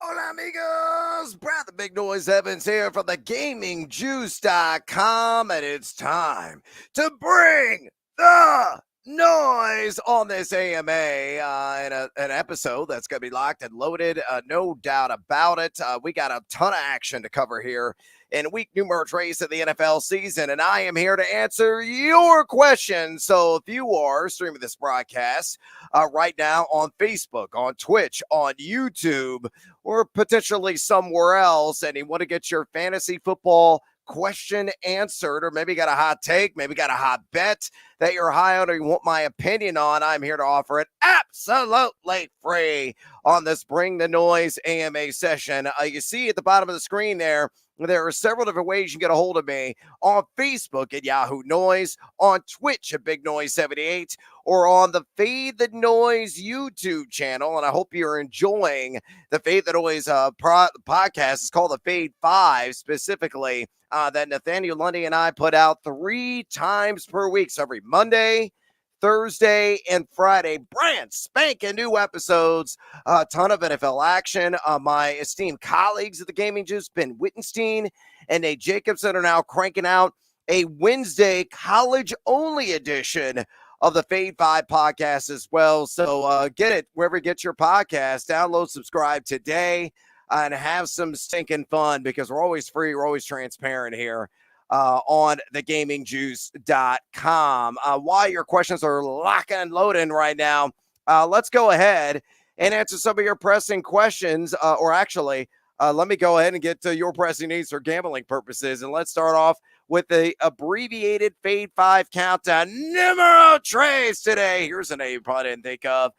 Hola, amigos! Brad the Big Noise Evans here from the GamingJuice.com, and it's time to bring the noise on this AMA in an episode that's going to be locked and loaded. No doubt about it. We got a ton of action to cover here in week numero tres of the NFL season, and I am here to answer your questions. So if you are streaming this broadcast right now on Facebook, on Twitch, on YouTube, or potentially somewhere else, and you want to get your fantasy football question answered, or maybe got a hot take, maybe got a hot bet that you're high on or you want my opinion on, I'm here to offer it absolutely free on this Bring the Noise AMA session. You see at the bottom of the screen there are several different ways you can get a hold of me: on Facebook at Yahoo Noise, on Twitch at Big Noise 78, or on the Fade the Noise YouTube channel. And I hope you're enjoying the Fade the Noise podcast. It's called the Fade 5 specifically, that Nathaniel Lundy and I put out 3 times per week. So every Monday, Thursday, and Friday, brand spanking new episodes, a ton of NFL action. My esteemed colleagues at the Gaming Juice, Ben Wittenstein and Nate Jacobson, are now cranking out a Wednesday college-only edition of the Fade 5 podcast as well. So get it wherever you get your podcast. Download, subscribe today, and have some stinking fun, because we're always free, we're always transparent here on thegamingjuice.com. While your questions are locking and loading right now, let's go ahead and answer some of your pressing questions, or actually, let me go ahead and get to your pressing needs for gambling purposes. And let's start off with the abbreviated Fade 5 countdown. Numero tres today. Here's a name you probably didn't think of: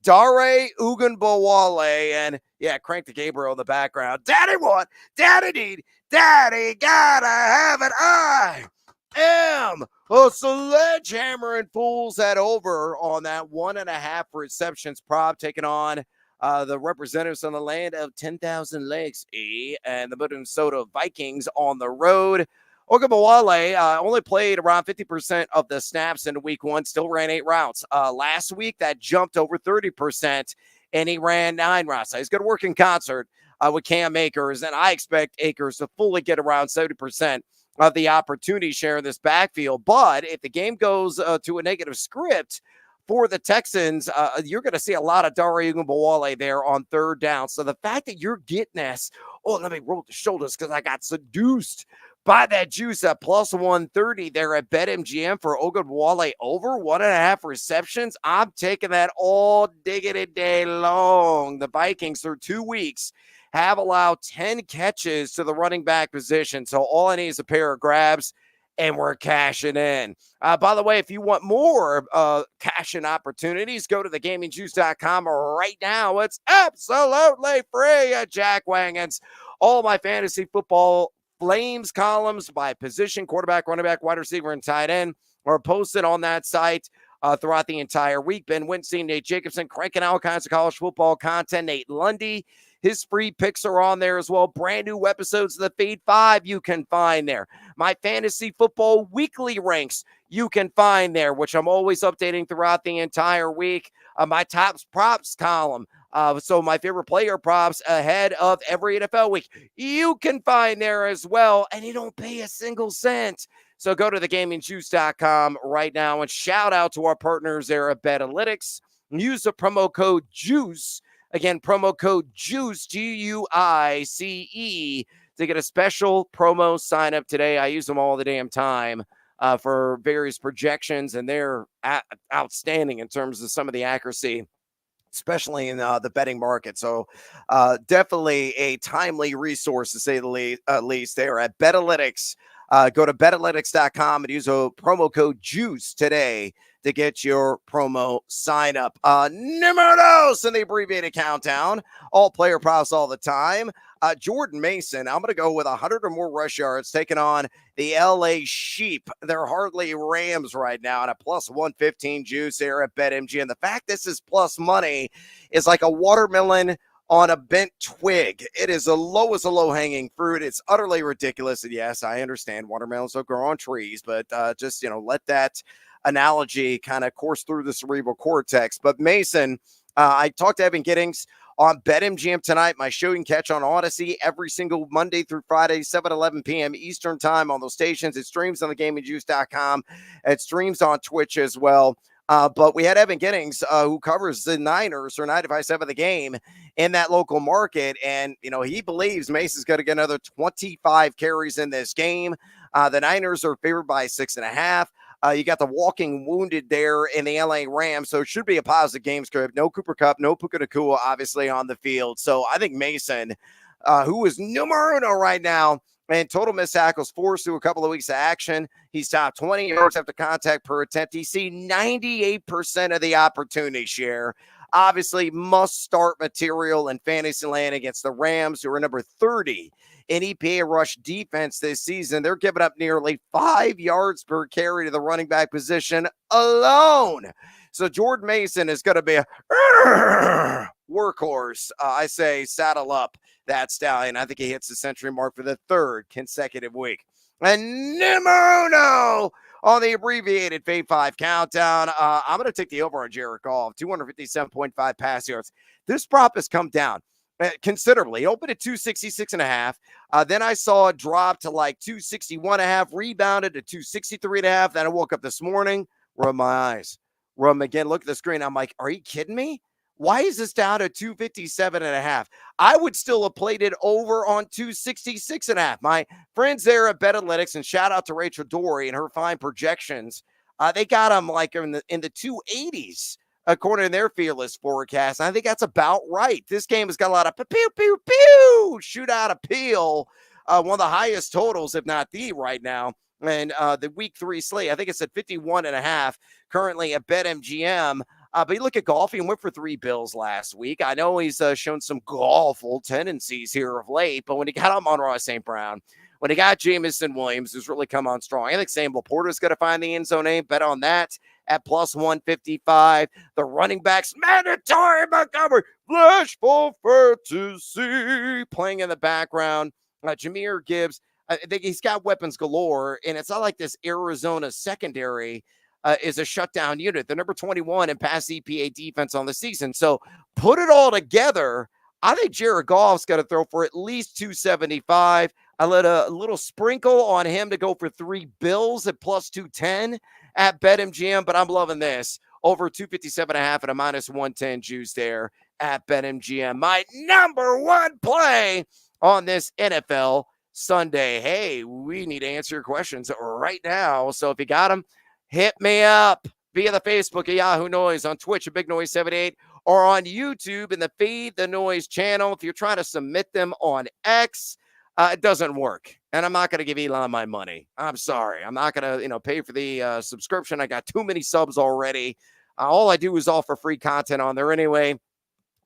Dare Ugunbowale. And yeah, crank the Gabriel in the background. Daddy want, daddy need, daddy gotta have it. I am a sledgehammering fools that over on that 1.5 receptions prop, taking on the representatives on the land of 10,000 lakes, and the Minnesota Vikings on the road. Ogunbowale only played around 50% of the snaps in week 1, still ran 8 routes. Last week, that jumped over 30%, and he ran 9 routes. So he's going to work in concert with Cam Akers, and I expect Akers to fully get around 70% of the opportunity share in this backfield. But if the game goes to a negative script for the Texans, you're going to see a lot of Dare Ugunbowale there on 3rd down. So the fact that you're getting this, let me roll the shoulders because I got seduced by that juice at plus 130 there at BetMGM for Ogunbowale over 1.5 receptions. I'm taking that all diggity day long. The Vikings, through 2 weeks, have allowed 10 catches to the running back position. So all I need is a pair of grabs, and we're cashing in. By the way, if you want more cash-in opportunities, go to thegamingjuice.com right now. It's absolutely free at Jack Wagons. All my fantasy football Flames columns by position: quarterback, running back, wide receiver, and tight end, are posted on that site throughout the entire week. Ben Wittenstein, Nate Jacobson, cranking out all kinds of college football content. Nate Lundy, his free picks are on there as well. Brand new episodes of the Fade 5 you can find there. My fantasy football weekly ranks you can find there, which I'm always updating throughout the entire week. My top props column, so my favorite player props ahead of every NFL week, you can find there as well, and you don't pay a single cent. So go to thegamingjuice.com right now, and shout out to our partners there at Betalytics. Use the promo code JUICE. Again, promo code JUICE, GUICE, to get a special promo sign up today. I use them all the damn time for various projections, and they're outstanding in terms of some of the accuracy, especially in the betting market. So definitely a timely resource, to say the least, there at Betalytics. Go to betalytics.com and use a promo code JUICE today to get your promo sign up. Numero dos in the abbreviated countdown. All player props all the time. Jordan Mason, I'm going to go with 100 or more rush yards, taking on the LA Sheep. They're hardly Rams right now, and a plus 115 juice there at BetMGM. And the fact this is plus money is like a watermelon on a bent twig. It is the lowest of low-hanging fruit. It's utterly ridiculous. And yes, I understand watermelons don't grow on trees, but just, let that analogy kind of course through the cerebral cortex. But Mason I talked to Evan Giddings on BetMGM tonight. My show you can catch on Odyssey every single Monday through Friday, 7:11 p.m. Eastern time on those stations. It streams on thegamingjuice.com. It streams on Twitch as well. But we had Evan Giddings, who covers the Niners for 95.7 The Game in that local market. And, he believes Mason's going to get another 25 carries in this game. The Niners are favored by 6.5. You got the walking wounded there in the LA Rams, so it should be a positive game script. No Cooper Kupp, no Puka Nacua, obviously, on the field. So I think Mason, who is numero uno right now, and total missed tackles forced through a couple of weeks of action. He's top 20 yards after contact per attempt. He's seen 98% of the opportunity share. Obviously, must-start material in fantasy land against the Rams, who are number 30 in EPA rush defense this season. They're giving up nearly 5 yards per carry to the running back position alone. So Jordan Mason is going to be a workhorse. I say saddle up that stallion. I think he hits the century mark for the third consecutive week. And numero uno on the abbreviated Fave 5 countdown. I'm going to take the over on Jared Goff, 257.5 pass yards. This prop has come down considerably. It opened at 266.5. Then I saw it drop to like 261.5, rebounded to 263.5. Then I woke up this morning, rubbed my eyes, rubbed them again, look at the screen. I'm like, are you kidding me? Why is this down to 257.5? I would still have played it over on 266.5. My friends there at BetAnalytics, and shout out to Rachel Dory and her fine projections. They got them like in the 280s. According to their fearless forecast. I think that's about right. This game has got a lot of pew, pew, pew, shootout appeal. One of the highest totals, if not the right now. And the week 3 slate, I think it's at 51.5 currently at BetMGM. But you look at Goff, he went for 3 bills last week. I know he's shown some golful tendencies here of late, but when he got on Monroe St. Brown, when he got Jameson Williams, who's really come on strong, I think Sam Laporta's going to find the end zone aim. Bet on that at plus 155. The running backs, mandatory Montgomery, flashful fantasy, playing in the background. Jahmyr Gibbs, I think he's got weapons galore, and it's not like this Arizona secondary is a shutdown unit. They're number 21 in pass EPA defense on the season. So put it all together. I think Jared Goff's got to throw for at least 275. I let a little sprinkle on him to go for 3 bills at plus 210 at BetMGM, but I'm loving this. Over 257.5 at a minus 110 juice there at BetMGM. My number one play on this NFL Sunday. Hey, we need to answer your questions right now. So if you got them, hit me up via the Facebook at Yahoo Noise, on Twitch at Big Noise 78, or on YouTube in the Feed the Noise channel. If you're trying to submit them on X, it doesn't work. And I'm not going to give Elon my money. I'm sorry. I'm not going to, pay for the subscription. I got too many subs already. All I do is offer free content on there anyway.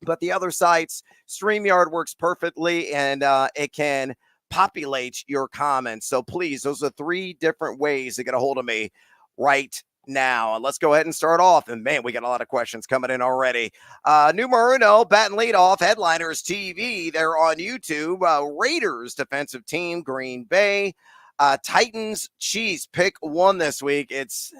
But the other sites, StreamYard works perfectly, and it can populate your comments. So please, those are 3 different ways to get a hold of me right now. And let's go ahead and start off. And man, we got a lot of questions coming in already. Numero uno, bat and lead off, Headliners TV. They're on YouTube. Raiders defensive team, Green Bay. Titans, Chiefs, pick 1 this week. It's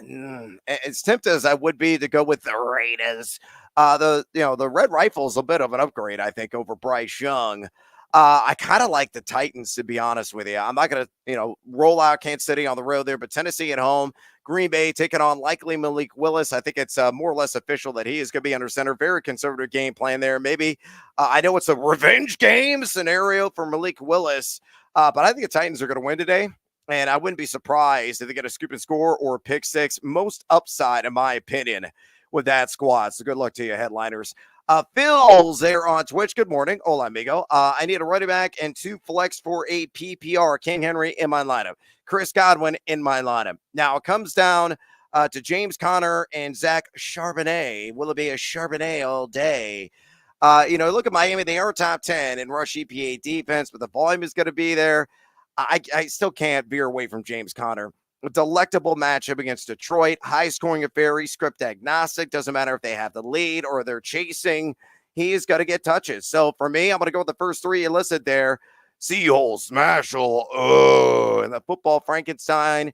tempted as I would be to go with the Raiders. The Red Rifle's a bit of an upgrade, I think, over Bryce Young. I kind of like the Titans, to be honest with you. I'm not going to, roll out Kansas City on the road there, but Tennessee at home, Green Bay taking on likely Malik Willis. I think it's more or less official that he is going to be under center. Very conservative game plan there. Maybe I know it's a revenge game scenario for Malik Willis, but I think the Titans are going to win today. And I wouldn't be surprised if they get a scoop and score or a pick 6. Most upside, in my opinion, with that squad. So good luck to you, Headliners. Phil's there on Twitch. Good morning. Hola, amigo. I need a running back and 2 flex for a PPR. King Henry in my lineup. Chris Godwin in my lineup. Now, it comes down to James Conner and Zach Charbonnet. Will it be a Charbonnet all day? Look at Miami. They are top 10 in rush EPA defense, but the volume is going to be there. I still can't veer away from James Conner. A delectable matchup against Detroit. High-scoring affair. He's script agnostic. Doesn't matter if they have the lead or they're chasing. He's got to get touches. So for me, I'm going to go with the first 3 you listed there. Seahole, Smashel, and the football Frankenstein.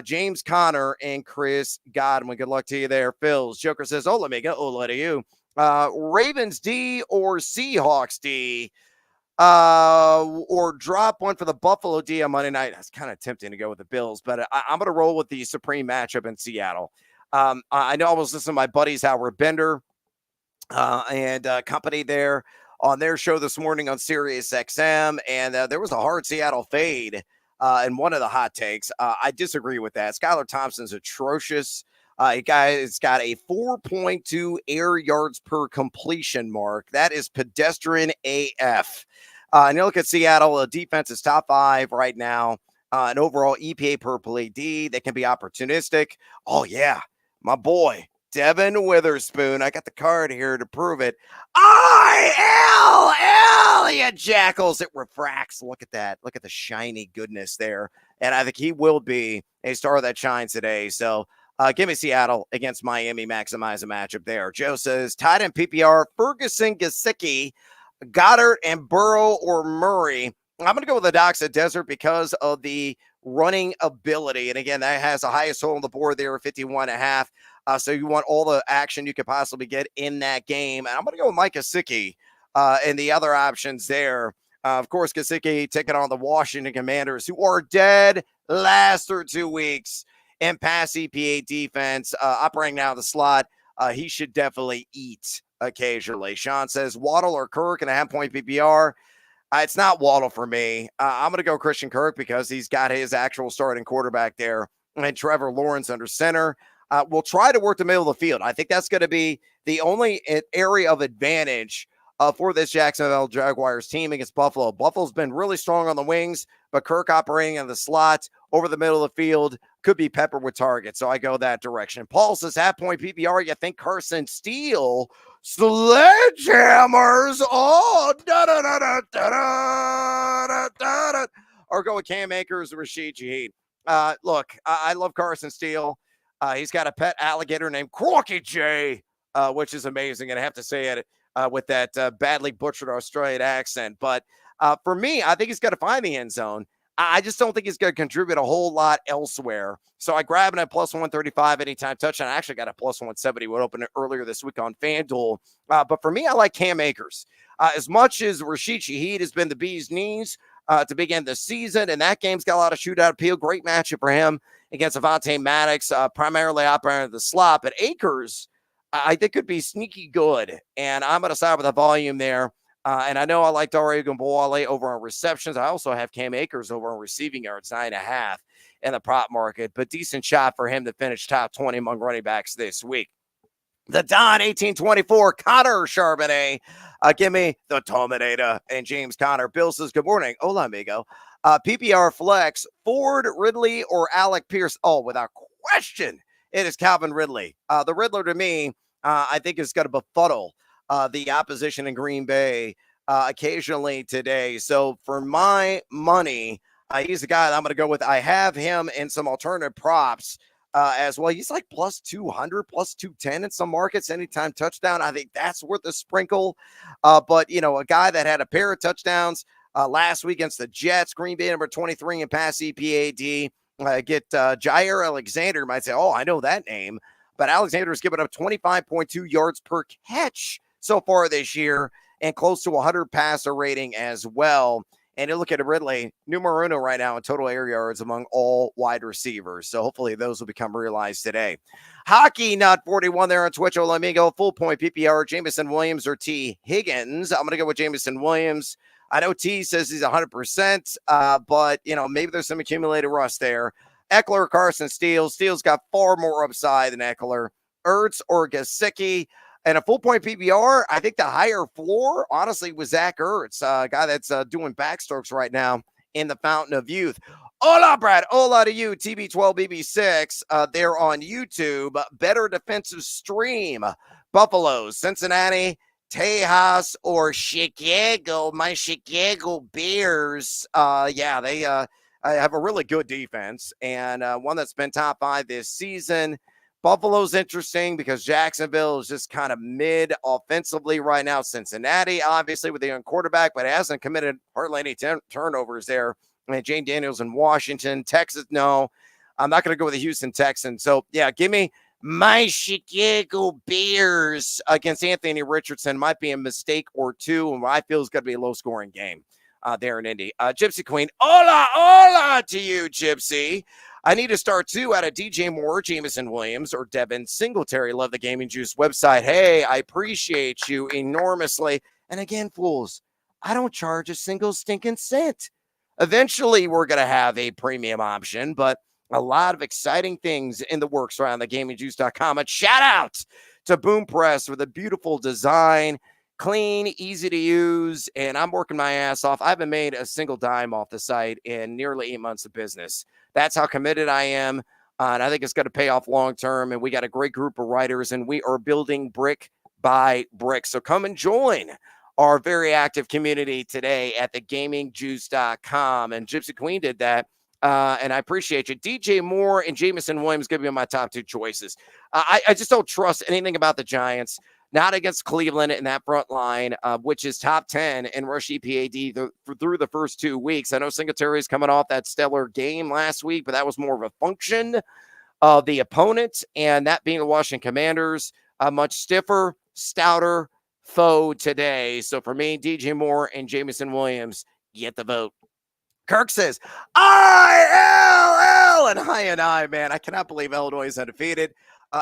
James Conner and Chris Godwin. Good luck to you there, Phil's. Joker says, hola, amiga. Hola to you. Ravens D or Seahawks D, or drop one for the Buffalo D on Monday night. That's kind of tempting to go with the Bills, but I'm going to roll with the supreme matchup in Seattle. I know I was listening to my buddies Howard Bender and company there on their show this morning on Sirius XM, and there was a hard Seattle fade in one of the hot takes. I disagree with that. Skylar Thompson's atrocious. It's got a 4.2 air yards per completion mark. That is pedestrian AF. And you look at Seattle, the defense is top 5 right now. An overall EPA per play D. They can be opportunistic. Oh, yeah, my boy, Devin Witherspoon. I got the card here to prove it. ILL, you jackals. It refracts. Look at that. Look at the shiny goodness there. And I think he will be a star that shines today. So give me Seattle against Miami. Maximize a matchup there. Joe says, tight end PPR, Ferguson, Gesicki, Goddard, and Burrow or Murray. I'm going to go with the Docs at Desert because of the running ability. And again, that has the highest total on the board there, 51.5. So you want all the action you could possibly get in that game. And I'm going to go with Mike Gesicki and the other options there. Of course, Gesicki taking on the Washington Commanders, who are dead last through 2 weeks in pass EPA defense. Operating now in the slot, he should definitely eat occasionally. Sean says, Waddle or Kirk and a half-point PPR. It's not Waddle for me. I'm going to go Christian Kirk because he's got his actual starting quarterback there, and Trevor Lawrence under center. We'll try to work the middle of the field. I think that's going to be the only area of advantage for this Jacksonville Jaguars team against Buffalo. Buffalo's been really strong on the wings, but Kirk operating in the slot over the middle of the field could be peppered with targets. So I go that direction. Paul says, half-point PPR, you think Carson Steele sledgehammers? Oh, da-da-da-da-da-da-da-da. Or go with Cam Akers or Rashid Shaheed. Look, I love Carson Steele. He's got a pet alligator named Crocky J, which is amazing. And I have to say it with that badly butchered Australian accent. But for me, I think he's got to find the end zone. I just don't think he's going to contribute a whole lot elsewhere. So I grab him at plus 135 anytime touchdown. I actually got a plus 170 when opened earlier this week on FanDuel. But for me, I like Cam Akers. As much as Rashid Shaheed has been the bee's knees to begin the season, and that game's got a lot of shootout appeal. Great matchup for him against Avonte Maddox, primarily operating the slot. But Akers, I think, could be sneaky good. And I'm going to side with the volume there. And I know I like Dario Gomboale over on receptions. I also have Cam Akers over on receiving yards, 9.5 in the prop market. But decent shot for him to finish top 20 among running backs this week. The Don 1824, Connor Charbonnet. Give me the Terminator and James Conner. Bill says, good morning. Hola, amigo. PPR flex, Ford, Ridley, or Alec Pierce. Oh, without question, it is Calvin Ridley. The Riddler to me, I think is going to befuddle the opposition in Green Bay occasionally today. So for my money, he's the guy that I'm going to go with. I have him in some alternative props as well. He's like plus 200, plus 210 in some markets, anytime touchdown. I think that's worth a sprinkle. But, you know, a guy that had a pair of touchdowns last week against the Jets, Green Bay number 23 in pass EPAD. Jair Alexander might say, oh, I know that name. But Alexander's given up 25.2 yards per catch so far this year and close to 100 passer rating as well. And you look at Ridley, numero uno right now in total air yards among all wide receivers. So hopefully those will become realized today. Hockey Nut 41 there on Twitch. Hola, amigo. Full point PPR, Jameson Williams or T. Higgins. I'm going to go with Jameson Williams. I know T says he's 100%, but, you know, maybe there's some accumulated rust there. Eckler, Carson Steele. Steele's got far more upside than Eckler. Ertz or Gesicki. And a full point PPR, I think the higher floor, honestly, was Zach Ertz, a guy that's doing backstrokes right now in the Fountain of Youth. Hola, Brad. Hola to you, TB12BB6. They're on YouTube. Better defensive stream. Buffaloes, Cincinnati, Tejas, or Chicago. My Chicago Bears. They have a really good defense and one that's been top 5 this season. Buffalo's interesting because Jacksonville is just kind of mid offensively right now. Cincinnati, obviously, with the young quarterback, but hasn't committed hardly any turnovers there. I mean, Jane Daniels in Washington. Texas, no. I'm not going to go with the Houston Texans. So, yeah, give me My Chicago Bears against Anthony Richardson might be a mistake or two, and what I feel is going to be a low-scoring game there in Indy. Gypsy Queen, hola, hola to you, Gypsy. I need to start two out of DJ Moore, Jameson Williams, or Devin Singletary. Love the Gaming Juice website. Hey, I appreciate you enormously. And again, fools, I don't charge a single stinking cent. Eventually, we're going to have a premium option, but a lot of exciting things in the works around the gamingjuice.com. And shout out to Boom Press with a beautiful design, clean, easy to use, and I'm working my ass off. I haven't made a single dime off the site in nearly 8 months of business. That's how committed I am, and I think it's going to pay off long term, and we got a great group of writers, and we are building brick by brick. So come and join our very active community today at thegamingjuice.com, and Gypsy Queen did that. And I appreciate you. DJ Moore and Jameson Williams going to be my top two choices. I just don't trust anything about the Giants, not against Cleveland in that front line, which is top 10 in rush EPAD through the first 2 weeks. I know Singletary's coming off that stellar game last week, but that was more of a function of the opponent, and that being the Washington Commanders, a much stiffer, stouter foe today. So for me, DJ Moore and Jameson Williams get the vote. Kirk says, ILL and I, man. I cannot believe Illinois is undefeated.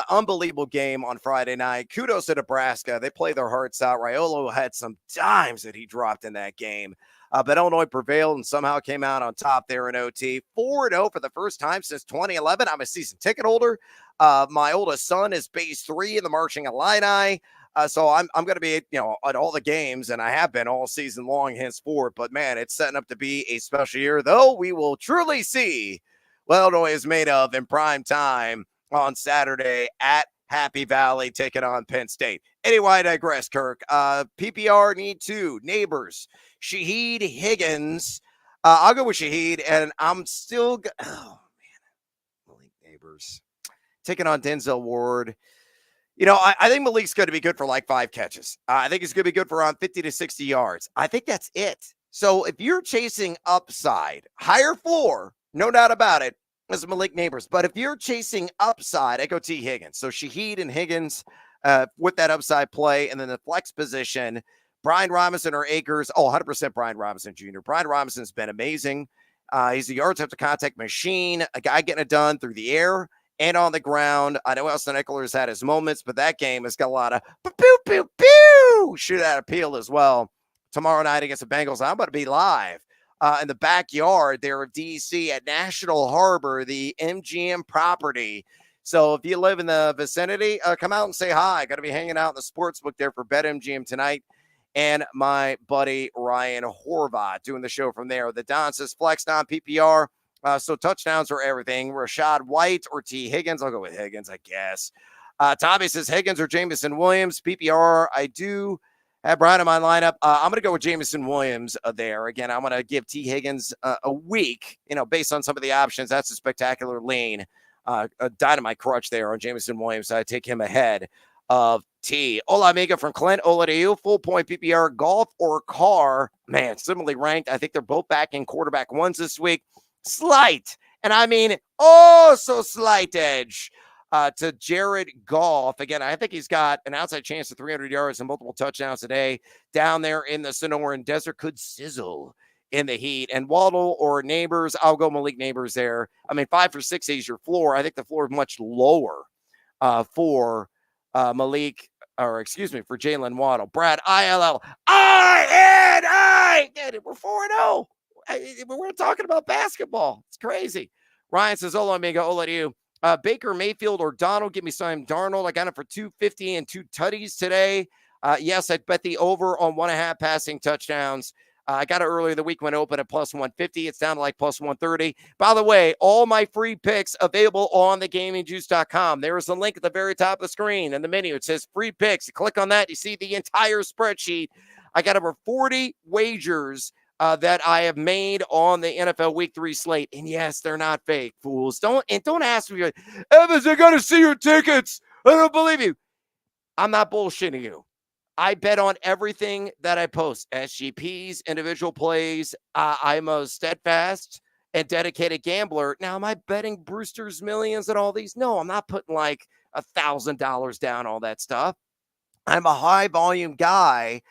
Unbelievable game on Friday night. Kudos to Nebraska. They play their hearts out. Raiolo had some dimes that he dropped in that game. But Illinois prevailed and somehow came out on top there in OT. 4-0 for the first time since 2011. I'm a season ticket holder. My oldest son is base 3 in the Marching Illini. So I'm going to be, at all the games, and I have been all season long henceforth. But, man, it's setting up to be a special year, though we will truly see what Illinois is made of in prime time on Saturday at Happy Valley, taking on Penn State. Anyway, I digress, Kirk. PPR need 2 neighbors. Shaheed Higgins. I'll go with Shaheed, and I'm still oh, man. Malik Neighbors. Taking on Denzel Ward. I think Malik's going to be good for like 5 catches. I think he's going to be good for around 50 to 60 yards. I think that's it. So if you're chasing upside, higher floor, no doubt about it, is Malik Neighbors. But if you're chasing upside, I go T. Higgins. So Shaheed and Higgins with that upside play. And then the flex position, Brian Robinson or Akers. 100% Brian Robinson Jr. Brian Robinson's been amazing. He's a yards after contact machine, a guy getting it done through the air and on the ground. I know Austin Eckler's had his moments, but that game has got a lot of pew, pew, pew, shoot out appeal as well. Tomorrow night against the Bengals, I'm going to be live in the backyard there of DC at National Harbor, the MGM property. So if you live in the vicinity, come out and say hi. Got to be hanging out in the sportsbook there for BetMGM tonight. And my buddy Ryan Horvath doing the show from there. The Don says flex on PPR. So touchdowns are everything. Rashad White or T. Higgins. I'll go with Higgins, I guess. Tommy says Higgins or Jameson Williams. PPR, I do have Brian in my lineup. I'm going to go with Jameson Williams there. Again, I'm going to give T. Higgins a week, based on some of the options. That's a spectacular lean. A dynamite crutch there on Jameson Williams. So I take him ahead of T. Hola, amiga from Clint. Hola to you. Full point PPR, golf or car. Man, similarly ranked. I think they're both back in quarterback ones this week. Slight, and I mean, so slight edge to Jared Goff. Again, I think he's got an outside chance of 300 yards and multiple touchdowns today down there in the Sonoran Desert. Could sizzle in the heat. And Waddle or Neighbors, I'll go Malik Neighbors there. I mean, 5 for 60 is your floor. I think the floor is much lower for Malik, or excuse me, for Jalen Waddle. Brad, ILL. We're 4-0. We're talking about basketball. It's crazy. Ryan says, hola, amigo. Hola to you. Baker Mayfield or Donald. Give me Sam Darnold. I got him for 250 and 2 tutties today. Yes, I'd bet the over on 1.5 passing touchdowns. I got it earlier the week when it opened at plus 150. It's down to like plus 130. By the way, all my free picks available on thegamingjuice.com. There is a link at the very top of the screen in the menu. It says free picks. You click on that. You see the entire spreadsheet. I got over 40 wagers that I have made on the NFL Week 3 slate. And yes, they're not fake, fools. Don't ask me, Evans, I got to see your tickets. I don't believe you. I'm not bullshitting you. I bet on everything that I post. SGPs, individual plays. I'm a steadfast and dedicated gambler. Now, am I betting Brewster's Millions and all these? No, I'm not putting like $1,000 down, all that stuff. I'm a high volume guy,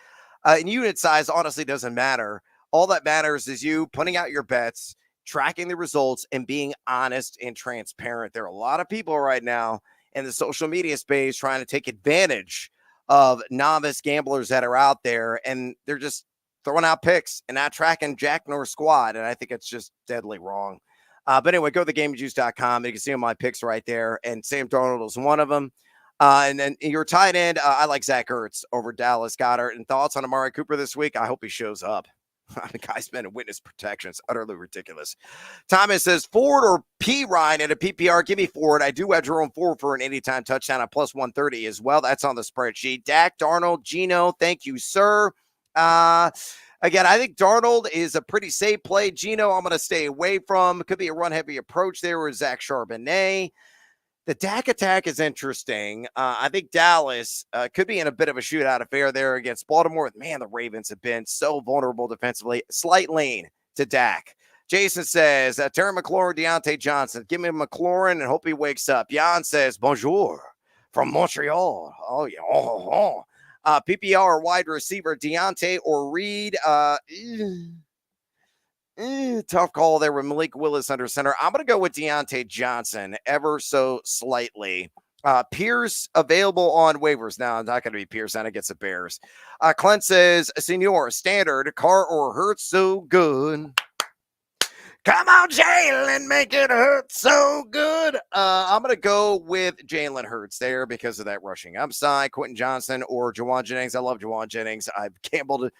and unit size honestly doesn't matter. All that matters is you putting out your bets, tracking the results, and being honest and transparent. There are a lot of people right now in the social media space trying to take advantage of novice gamblers that are out there, and they're just throwing out picks and not tracking jack nor squad. And I think it's just deadly wrong. But anyway, go to thegamejuice.com. You can see my picks right there. And Sam Darnold is one of them. And then your tight end, I like Zach Ertz over Dallas Goedert. And thoughts on Amari Cooper this week? I hope he shows up. The guy's been in witness protection. It's utterly ridiculous. Thomas says, Ford or P. Ryan at a PPR? Give me Ford. I do have Jerome Ford for an anytime touchdown at plus 130 as well. That's on the spreadsheet. Dak, Darnold, Geno, thank you, sir. Again, I think Darnold is a pretty safe play. Geno, I'm going to stay away from. Could be a run-heavy approach there with Zach Charbonnet. The Dak attack is interesting. I think Dallas could be in a bit of a shootout affair there against Baltimore. Man, the Ravens have been so vulnerable defensively. Slight lean to Dak. Jason says, Terry McLaurin, Deontay Johnson. Give me McLaurin and hope he wakes up. Jan says, bonjour from Montreal. Oh, yeah. PPR wide receiver, Deontay or Reed. Tough call there with Malik Willis under center. I'm going to go with Deontay Johnson ever so slightly. Pierce available on waivers. Now, not going to be Pierce and against the Bears. Clint says, Senor, standard, Carr or Hurts, so good. Come on, Jalen, make it hurt so good. I'm going to go with Jalen Hurts there because of that rushing upside. Quentin Johnson or Juwan Jennings. I love Juwan Jennings. I've gambled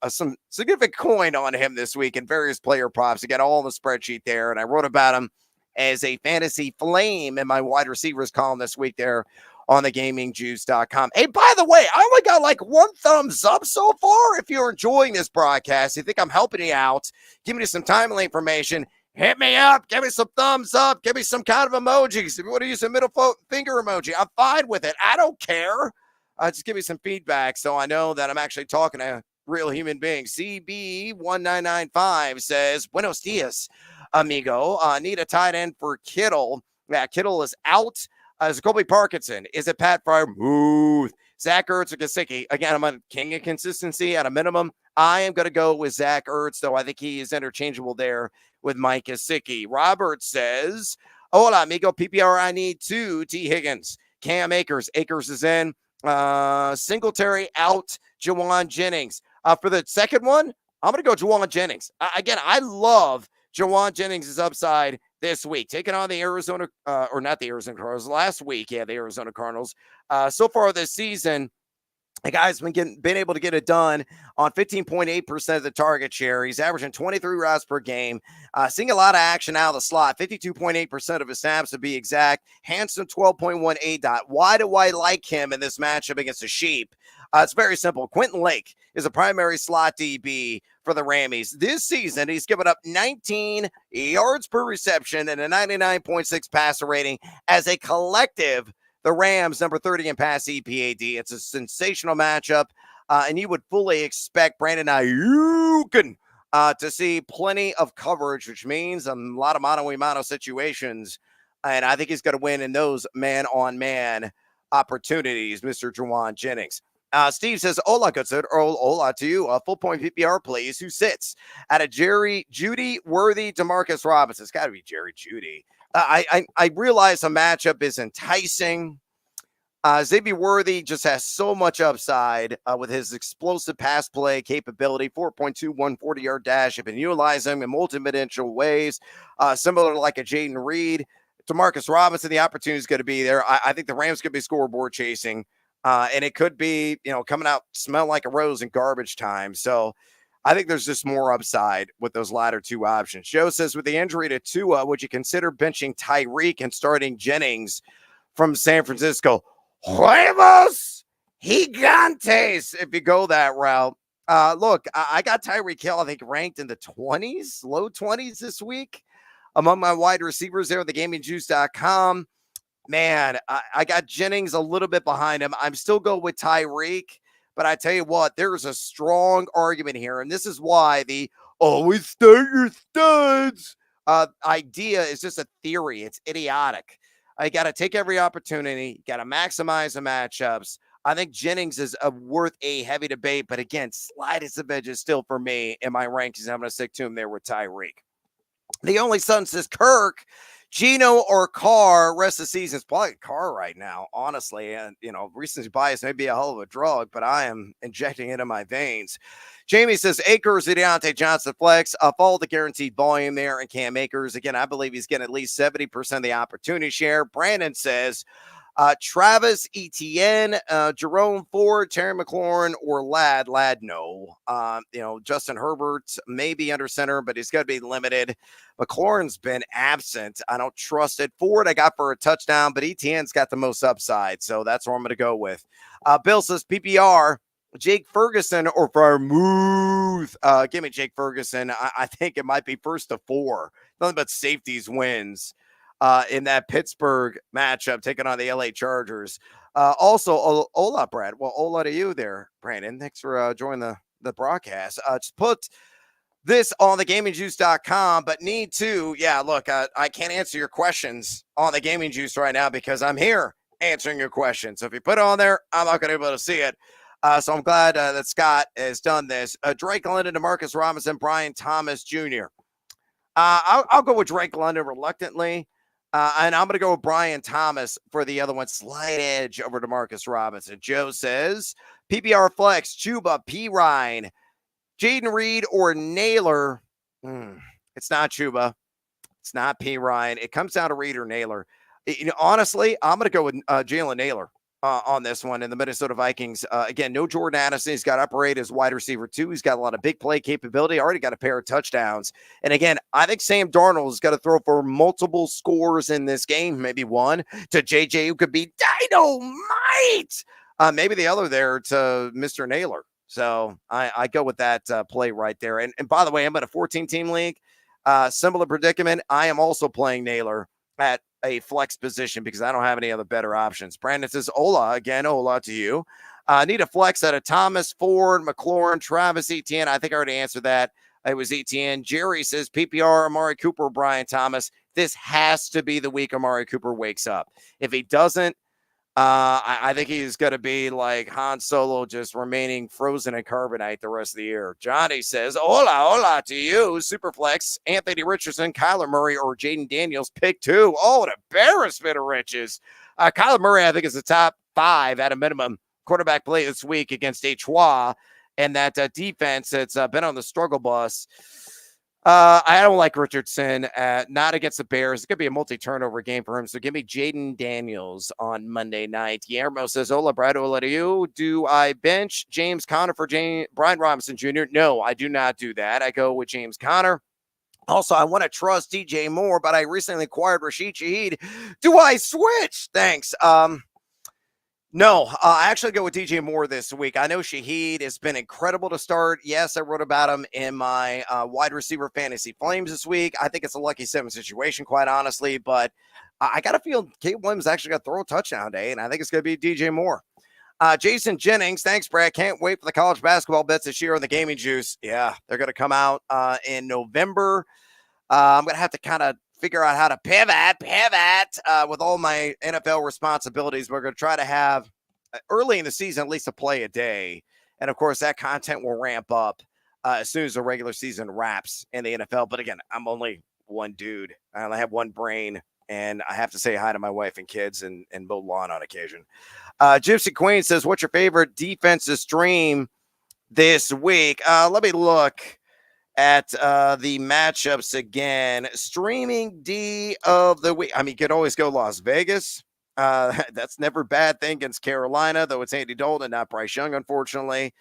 some significant coin on him this week in various player props. I got all in the spreadsheet there, and I wrote about him as a fantasy flame in my wide receivers column this week there on thegamingjuice.com. Hey, by the way, I only got like 1 thumbs up so far. If you're enjoying this broadcast, you think I'm helping you out, give me some timely information, hit me up, give me some thumbs up, give me some kind of emojis. If you want to use a middle finger emoji, I'm fine with it. I don't care. Just give me some feedback so I know that I'm actually talking to a real human being. CB1995 says, Buenos dias, amigo. Need a tight end for Kittle. Yeah, Kittle is out. Jacoby Parkinson. Is it Pat Fryer? Smooth. Zach Ertz or Gesicki? Again, I'm on king of consistency at a minimum. I am going to go with Zach Ertz, though I think he is interchangeable there with Mike Gesicki. Robert says, hola, amigo. PPR, I need 2. T. Higgins. Cam Akers. Akers is in. Singletary out. Juwan Jennings. For the second one, I'm going to go Juwan Jennings. Again, I love Juwan Jennings' upside this week, taking on the Arizona, or not the Arizona Cardinals, last week, the Arizona Cardinals. So far this season, the guy's been able to get it done on 15.8% of the target share. He's averaging 23 routes per game. Seeing a lot of action out of the slot, 52.8% of his snaps to be exact. Handsome 12.18 dot. Why do I like him in this matchup against the Sheep? It's very simple. Quentin Lake is a primary slot DB for the Rammies. This season, he's given up 19 yards per reception and a 99.6 passer rating. As a collective, the Rams, number 30 in pass EPAD. It's a sensational matchup, and you would fully expect Brandon Ayuk to see plenty of coverage, which means a lot of mano-a-mano situations, and I think he's going to win in those man-on-man opportunities, Mr. Juwan Jennings. Steve says, hola, good sir. Hola to you. Full point PPR, please. Who sits at a Jerry Jeudy worthy Demarcus Robinson? It's got to be Jerry Jeudy. I realize the matchup is enticing. Xavier Worthy just has so much upside with his explosive pass play capability, 4.21 40-yard dash. I've been utilizing him in multi-dimensional ways, similar to like a Jaden Reed. Demarcus Robinson, the opportunity is going to be there. I think the Rams could be scoreboard chasing. And it could be, coming out smell like a rose in garbage time. So I think there's just more upside with those latter 2 options. Joe says, with the injury to Tua, would you consider benching Tyreek and starting Jennings from San Francisco? Huevos gigantes, if you go that route. Look, I got Tyreek Hill, I think, ranked in the 20s, low 20s this week among my wide receivers there at thegamingjuice.com. Man, I got Jennings a little bit behind him. I'm still going with Tyreek, but I tell you what, there's a strong argument here, and this is why the always start your studs idea is just a theory. It's idiotic. I got to take every opportunity. Got to maximize the matchups. I think Jennings is worth a heavy debate, but again, slightest of edge is still for me in my rankings. I'm going to stick to him there with Tyreek. The only son says Kirk, Gino, or Carr. Rest of the season is probably Carr right now, honestly. And, recency bias may be a hell of a drug, but I am injecting it in my veins. Jamie says Akers, Deontay Johnson flex. Follow the guaranteed volume there and Cam Akers. Again, I believe he's getting at least 70% of the opportunity share. Brandon says Travis Etienne, Jerome Ford, Terry McLaurin, or Ladd. No. Justin Herbert may be under center, but he's got to be limited. McLaurin's been absent. I don't trust it. Ford I got for a touchdown, but Etienne's got the most upside, so that's where I'm going to go with. Bill says PPR, Jake Ferguson or Farmouth. Give me Jake Ferguson. I think it might be first to 4. Nothing but safeties wins. In that Pittsburgh matchup, taking on the LA Chargers. Also, Ola, Brad. Well, Ola to you there, Brandon. Thanks for joining the broadcast. Just put this on thegamingjuice.com, but need to, look, I can't answer your questions on the Gaming Juice right now because I'm here answering your questions. So if you put it on there, I'm not going to be able to see it. So I'm glad that Scott has done this. Drake London, DeMarcus Robinson, Brian Thomas Jr. I'll go with Drake London reluctantly. And I'm going to go with Brian Thomas for the other one. Slight edge over to Marcus Robinson. Joe says, PPR flex, Chuba, P. Ryan, Jaden Reed, or Naylor. It's not Chuba. It's not P. Ryan. It comes down to Reed or Naylor. Honestly, I'm going to go with Jalen Naylor on this one in the Minnesota Vikings. Again, no Jordan Addison. He's got upper 8 as wide receiver 2. He's got a lot of big play capability. Already got a pair of touchdowns. And again, I think Sam Darnold has got to throw for multiple scores in this game. Maybe one to JJ, who could be dynamite. Maybe the other there to Mr. Naylor. So I go with that play right there. And by the way, I'm in a 14-team league. Similar predicament. I am also playing Naylor at a flex position because I don't have any other better options. Brandon says, Ola, again, Ola to you. Need a flex out of Thomas, Ford, McLaurin, Travis, Etienne. I think I already answered that. It was Etienne. Jerry says, PPR, Amari Cooper, Brian Thomas. This has to be the week Amari Cooper wakes up. If he doesn't, I think he's going to be like Han Solo, just remaining frozen in carbonite the rest of the year. Johnny says, hola to you. Superflex, Anthony Richardson, Kyler Murray, or Jaden Daniels. Pick 2. Oh, an embarrassment of riches. Kyler Murray, I think, is the top 5 at a minimum quarterback play this week against Detroit. And that defense that's been on the struggle bus. I don't like Richardson, not against the Bears. It's going to be a multi-turnover game for him. So give me Jaden Daniels on Monday night. Guillermo says, Ola, Brad, Ola to you. Do I bench James Conner for Brian Robinson Jr.? No, I do not do that. I go with James Conner. Also, I want to trust DJ Moore, but I recently acquired Rashid Shaheed. Do I switch? Thanks. No, I actually go with DJ Moore this week. I know Shaheed has been incredible to start. Yes, I wrote about him in my wide receiver fantasy flames this week. I think it's a lucky 7 situation, quite honestly, but I got to feel Caleb Williams actually got to throw a touchdown day, and I think it's going to be DJ Moore. Jason Jennings, thanks, Brad. Can't wait for the college basketball bets this year on the Gaming Juice. Yeah, they're going to come out in November. I'm going to have to kind of figure out how to pivot with all my NFL responsibilities. We're going to try to have early in the season, at least a play a day. And of course that content will ramp up as soon as the regular season wraps in the NFL. But again, I'm only one dude. I only have one brain and I have to say hi to my wife and kids and mow lawn on occasion. Gypsy Queen says, what's your favorite defense to stream this week? Let me look at the matchups again. Streaming D of the week. I mean, you could always go Las Vegas. That's never a bad thing against Carolina, though it's Andy Dalton, not Bryce Young, unfortunately.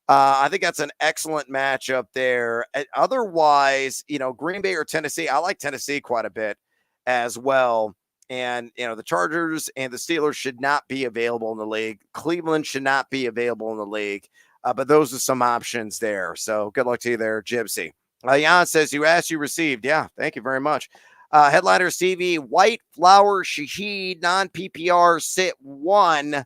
I think that's an excellent matchup there. Otherwise, Green Bay or Tennessee, I like Tennessee quite a bit as well. And, the Chargers and the Steelers should not be available in the league. Cleveland should not be available in the league. But those are some options there. So good luck to you there, Gypsy. Jan says, you asked, you received. Yeah, thank you very much. Headliner CV, White, Flower, Shaheed, non-PPR, sit 1.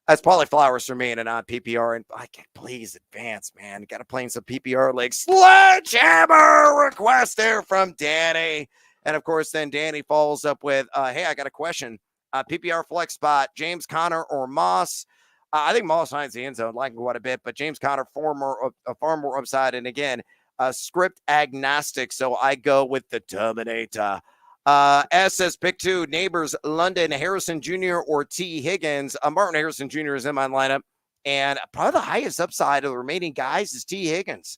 That's probably Flowers for me in a non-PPR. And I can't please advance, man. Got to play in some PPR leagues. Sledgehammer request there from Danny. And of course, then Danny follows up with, hey, I got a question. PPR flex spot, James Conner or Moss? I think Moss finds the end zone, like him quite a bit, but James Conner far more upside. And again, script agnostic, so I go with the Terminator. S says pick two, Neighbors, London, Harrison Jr. or T. Higgins. Martin Harrison Jr. is in my lineup, and probably the highest upside of the remaining guys is T. Higgins.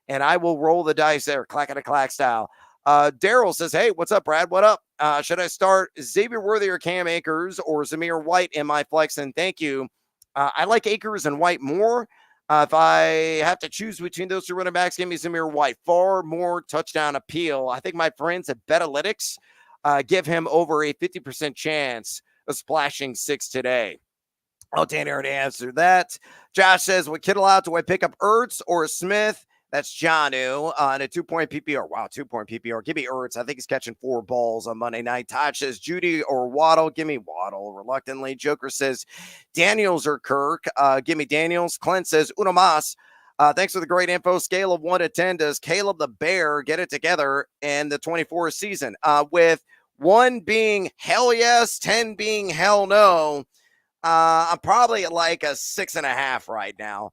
And I will roll the dice there, clack style. Daryl says, hey, what's up, Brad? What up? Should I start Xavier Worthy or Cam Akers or Zamir White in my flex? And thank you. I like Akers and White more. If I have to choose between those two running backs, give me Zamir White. Far more touchdown appeal. I think my friends at Betalytics give him over a 50% chance of splashing 6 today. Oh, Dan already answered that. Josh says, with Kittle out, do I pick up Ertz or Smith? That's Janu on a 2-point PPR. Wow, 2-point PPR. Give me Ertz. I think he's catching 4 balls on Monday night. Todd says Judy or Waddle. Give me Waddle. Reluctantly. Joker says Daniels or Kirk. Give me Daniels. Clint says Uno Mas. Thanks for the great info. Scale of 1 to 10. Does Caleb the Bear get it together in the 24 season? With 1 being hell yes, 10 being hell no. I'm probably at like a 6.5 right now.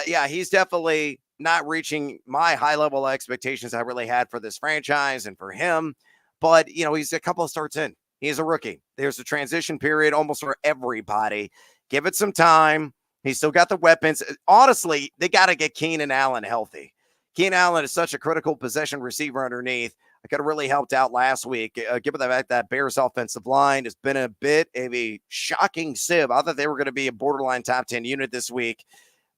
Yeah, he's definitely not reaching my high level expectations I really had for this franchise and for him. But, he's a couple of starts in. He's a rookie. There's a transition period almost for everybody. Give it some time. He's still got the weapons. Honestly, they got to get Keenan Allen healthy. Keenan Allen is such a critical possession receiver underneath. I could have really helped out last week. Given the fact that Bears offensive line has been a bit of a shocking sieve. I thought they were going to be a borderline top 10 unit this week,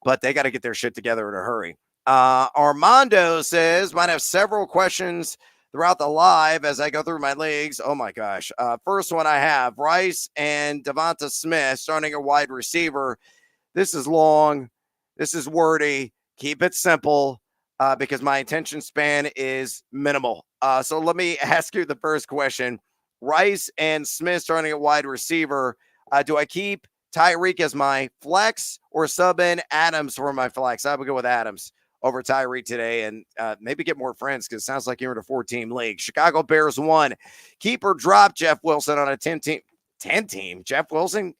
but they got to get their shit together in a hurry. Armando says, might have several questions throughout the live as I go through my leagues. Oh my gosh. First one I have, Rice and Devonta Smith starting a wide receiver. This is long. This is wordy. Keep it simple because my attention span is minimal. So let me ask you the first question. Rice and Smith starting a wide receiver. Do I keep Tyreek as my flex or sub in Adams for my flex? I would go with Adams over Tyreek today and maybe get more friends because it sounds like you're in a 4-team league. Chicago Bears 1. Keep or drop Jeff Wilson on a 10-team. 10-team. Jeff Wilson,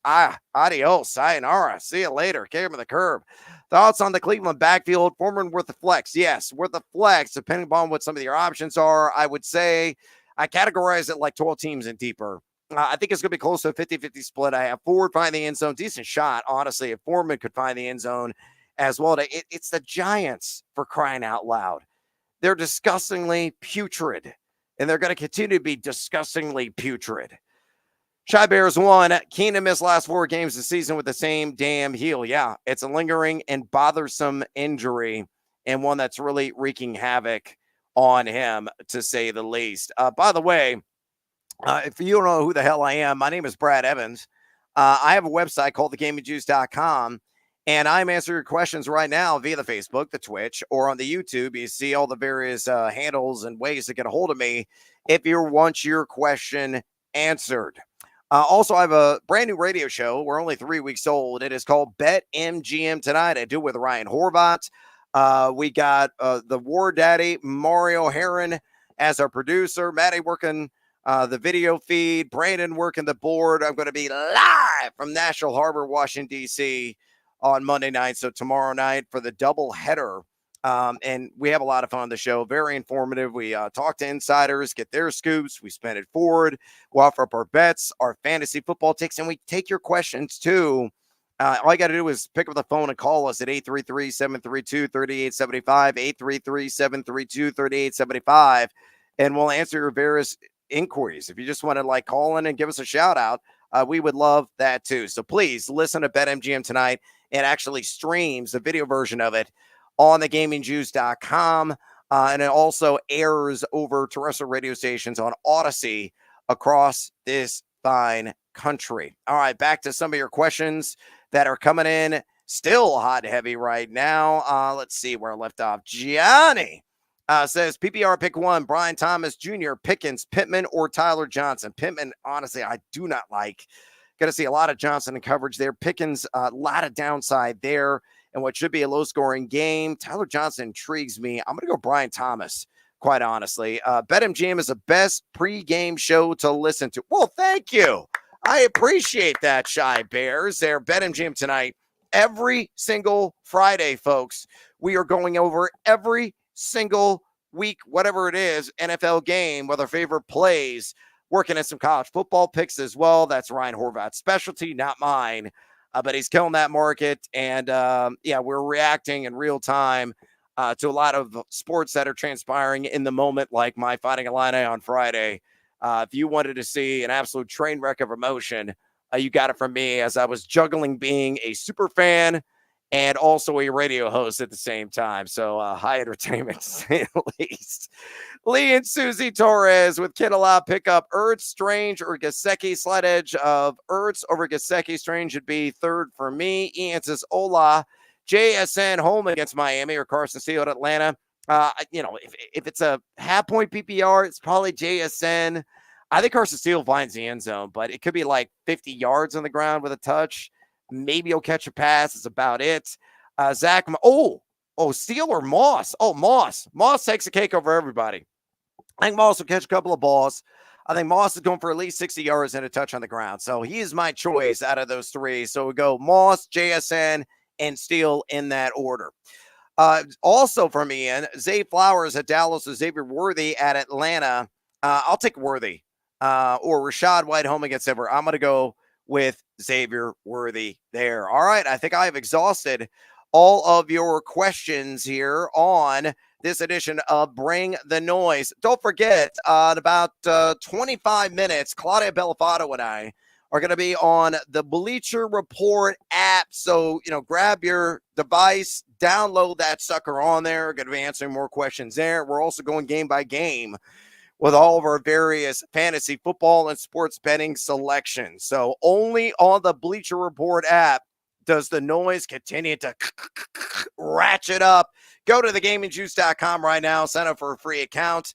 adios, sayonara. See you later. Carry him in the curb. Thoughts on the Cleveland backfield? Foreman worth the flex? Yes, worth the flex, depending upon what some of your options are. I would say I categorize it like 12 teams and deeper. I think it's going to be close to a 50-50 split. I have Ford find the end zone. Decent shot, honestly, if Foreman could find the end zone as well. It's the Giants, for crying out loud. They're disgustingly putrid, and they're going to continue to be disgustingly putrid. Shy Bears 1. Keenan missed last 4 games this season with the same damn heel. Yeah, it's a lingering and bothersome injury and one that's really wreaking havoc on him, to say the least. By the way, if you don't know who the hell I am, my name is Brad Evans. I have a website called thegamingjuice.com, and I'm answering your questions right now via the Facebook, the Twitch, or on the YouTube. You see all the various handles and ways to get a hold of me if you want your question answered. Also, I have a brand new radio show. We're only 3 weeks old. It is called Bet MGM Tonight. I do it with Ryan Horvat. We got the War Daddy, Mario Heron, as our producer. Maddie working the video feed. Brandon working the board. I'm going to be live from National Harbor, Washington, D.C. on Monday night. So tomorrow night for the double header. And we have a lot of fun on the show. Very informative. We talk to insiders, get their scoops. We spin it forward. We offer up our bets, our fantasy football takes, and we take your questions too. All you got to do is pick up the phone and call us at 833-732-3875, 833-732-3875, and we'll answer your various inquiries. If you just want to call in and give us a shout out, we would love that too. So please listen to BetMGM Tonight. It actually streams the video version of it on thegamingjuice.com. And it also airs over terrestrial radio stations on Odyssey across this fine country. All right, back to some of your questions that are coming in. Still hot and heavy right now. Let's see where I left off. Gianni says, PPR pick 1, Brian Thomas Jr., Pickens, Pittman, or Tyler Johnson. Pittman, honestly, I do not like. Going to see a lot of Johnson in coverage there. Pickens, a lot of downside there. And what should be a low-scoring game. Tyler Johnson intrigues me. I'm going to go Brian Thomas quite honestly. BetMGM is the best pregame show to listen to. Well, thank you. I appreciate that, Shy Bears. They're BetMGM tonight. Every single Friday, folks, we are going over every single week, whatever it is, NFL game with our favorite plays, working at some college football picks as well. That's Ryan Horvat's specialty, not mine. But he's killing that market. And yeah, we're reacting in real time to a lot of sports that are transpiring in the moment, like my Fighting Illini on Friday. If you wanted to see an absolute train wreck of emotion, you got it from me as I was juggling being a super fan and also a radio host at the same time. So high entertainment, to say the least. Lee and Susie Torres with Kittle pick up Ertz, Strange, or Gasecki. Slight edge of Ertz over Gasecki. Strange would be third for me. Ian says Ola. JSN home against Miami or Carson Steele at Atlanta. If it's a half point PPR, it's probably JSN. I think Carson Steele finds the end zone, but it could be like 50 yards on the ground with a touch. Maybe he'll catch a pass. That's about it. Zach, Steele or Moss? Oh, Moss. Moss takes a cake over everybody. I think Moss will catch a couple of balls. I think Moss is going for at least 60 yards and a touch on the ground. So he is my choice out of those three. So we go Moss, JSN, and Steele in that order. Also from Ian, Zay Flowers at Dallas, Xavier Worthy at Atlanta. I'll take Worthy or Rashad White home against Denver. I'm going to go with Xavier Worthy there. All right. I think I have exhausted all of your questions here on this edition of Bring the Noise. Don't forget, in about 25 minutes, Claudia Bellafato and I are going to be on the Bleacher Report app. So, grab your device, download that sucker on there. We're going to be answering more questions there. We're also going game by game with all of our various fantasy football and sports betting selections. So only on the Bleacher Report app does the noise continue to ratchet up. Go to thegamingjuice.com right now. Sign up for a free account.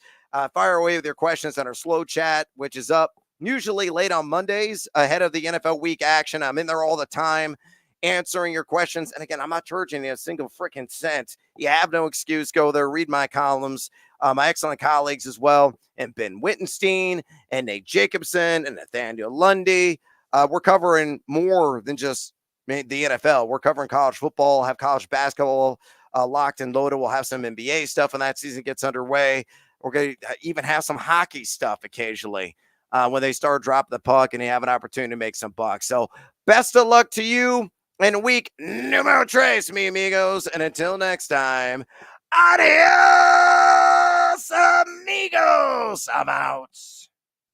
Fire away with your questions on our slow chat, which is up usually late on Mondays ahead of the NFL week action. I'm in there all the time answering your questions. And again, I'm not charging you a single freaking cent. You have no excuse. Go there, read my columns. My excellent colleagues as well, and Ben Wittenstein and Nate Jacobson and Nathaniel Lundy. We're covering more than just the NFL. We're covering college football, have college basketball locked and loaded. We'll have some NBA stuff when that season gets underway. We're going to even have some hockey stuff occasionally when they start dropping the puck and you have an opportunity to make some bucks. So best of luck to you in week numero tres, mi amigos. And until next time, adios, amigos. I'm out.